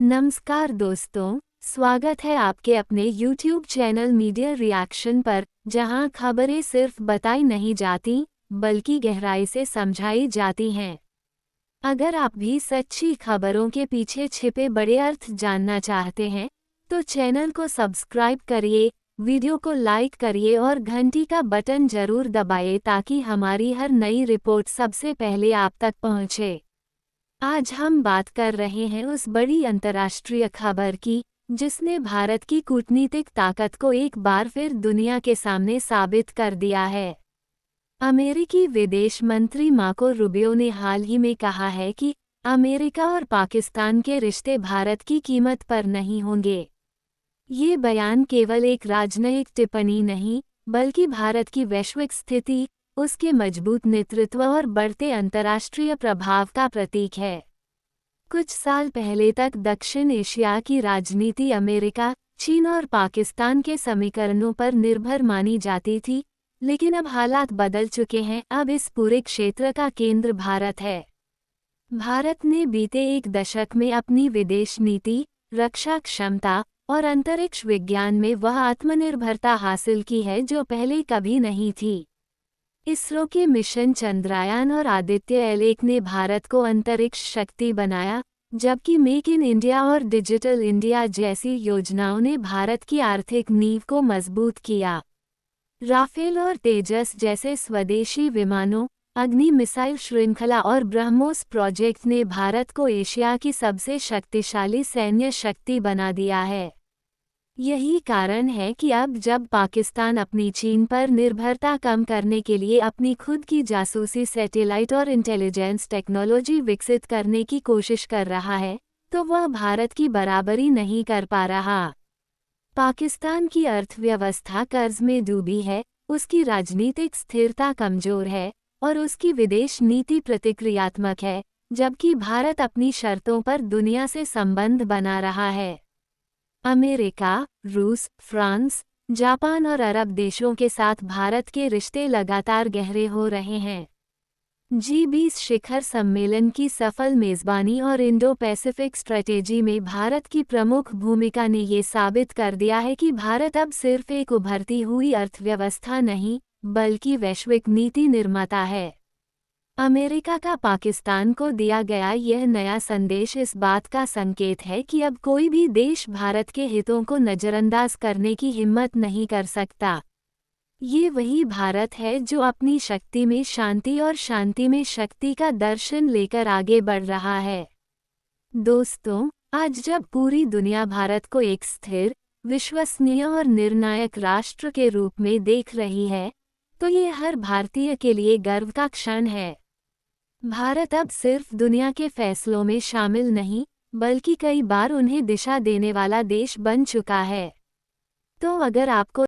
नमस्कार दोस्तों, स्वागत है आपके अपने YouTube चैनल मीडिया रिएक्शन पर, जहां खबरें सिर्फ बताई नहीं जाती, बल्कि गहराई से समझाई जाती हैं। अगर आप भी सच्ची खबरों के पीछे छिपे बड़े अर्थ जानना चाहते हैं, तो चैनल को सब्सक्राइब करिए, वीडियो को लाइक करिए और घंटी का बटन जरूर दबाइए ताकि हमारी हर नई रिपोर्ट सबसे पहले आप तक पहुंचे। आज हम बात कर रहे हैं उस बड़ी अंतर्राष्ट्रीय खबर की, जिसने भारत की कूटनीतिक ताकत को एक बार फिर दुनिया के सामने साबित कर दिया है। अमेरिकी विदेश मंत्री मार्को रूबियो ने हाल ही में कहा है कि अमेरिका और पाकिस्तान के रिश्ते भारत की कीमत पर नहीं होंगे। ये बयान केवल एक राजनयिक टिप्पणी नहीं, बल्कि भारत की वैश्विक स्थिति, उसके मजबूत नेतृत्व और बढ़ते अंतर्राष्ट्रीय प्रभाव का प्रतीक है। कुछ साल पहले तक दक्षिण एशिया की राजनीति अमेरिका, चीन और पाकिस्तान के समीकरणों पर निर्भर मानी जाती थी, लेकिन अब हालात बदल चुके हैं। अब इस पूरे क्षेत्र का केंद्र भारत है। भारत ने बीते एक दशक में अपनी विदेश नीति, रक्षा क्षमता और अंतरिक्ष विज्ञान में वह आत्मनिर्भरता हासिल की है जो पहले कभी नहीं थी। इसरो के मिशन चंद्रयान और आदित्य L1 ने भारत को अंतरिक्ष शक्ति बनाया, जबकि मेक इन इंडिया और डिजिटल इंडिया जैसी योजनाओं ने भारत की आर्थिक नींव को मजबूत किया। राफेल और तेजस जैसे स्वदेशी विमानों, अग्नि मिसाइल श्रृंखला और ब्रह्मोस प्रोजेक्ट ने भारत को एशिया की सबसे शक्तिशाली सैन्य शक्ति बना दिया है। यही कारण है कि अब जब पाकिस्तान अपनी चीन पर निर्भरता कम करने के लिए अपनी खुद की जासूसी सैटेलाइट और इंटेलिजेंस टेक्नोलॉजी विकसित करने की कोशिश कर रहा है, तो वह भारत की बराबरी नहीं कर पा रहा। पाकिस्तान की अर्थव्यवस्था कर्ज में डूबी है, उसकी राजनीतिक स्थिरता कमजोर है और उसकी विदेश नीति प्रतिक्रियात्मक है, जबकि भारत अपनी शर्तों पर दुनिया से संबंध बना रहा है। अमेरिका, रूस, फ्रांस, जापान और अरब देशों के साथ भारत के रिश्ते लगातार गहरे हो रहे हैं। G20 शिखर सम्मेलन की सफल मेज़बानी और इंडो पैसिफिक स्ट्रेटेजी में भारत की प्रमुख भूमिका ने ये साबित कर दिया है कि भारत अब सिर्फ एक उभरती हुई अर्थव्यवस्था नहीं, बल्कि वैश्विक नीति निर्माता है। अमेरिका का पाकिस्तान को दिया गया यह नया संदेश इस बात का संकेत है कि अब कोई भी देश भारत के हितों को नज़रअंदाज करने की हिम्मत नहीं कर सकता। ये वही भारत है जो अपनी शक्ति में शांति और शांति में शक्ति का दर्शन लेकर आगे बढ़ रहा है। दोस्तों, आज जब पूरी दुनिया भारत को एक स्थिर, विश्वसनीय और निर्णायक राष्ट्र के रूप में देख रही है, तो ये हर भारतीय के लिए गर्व का क्षण है। भारत अब सिर्फ दुनिया के फैसलों में शामिल नहीं, बल्कि कई बार उन्हें दिशा देने वाला देश बन चुका है। तो अगर आपको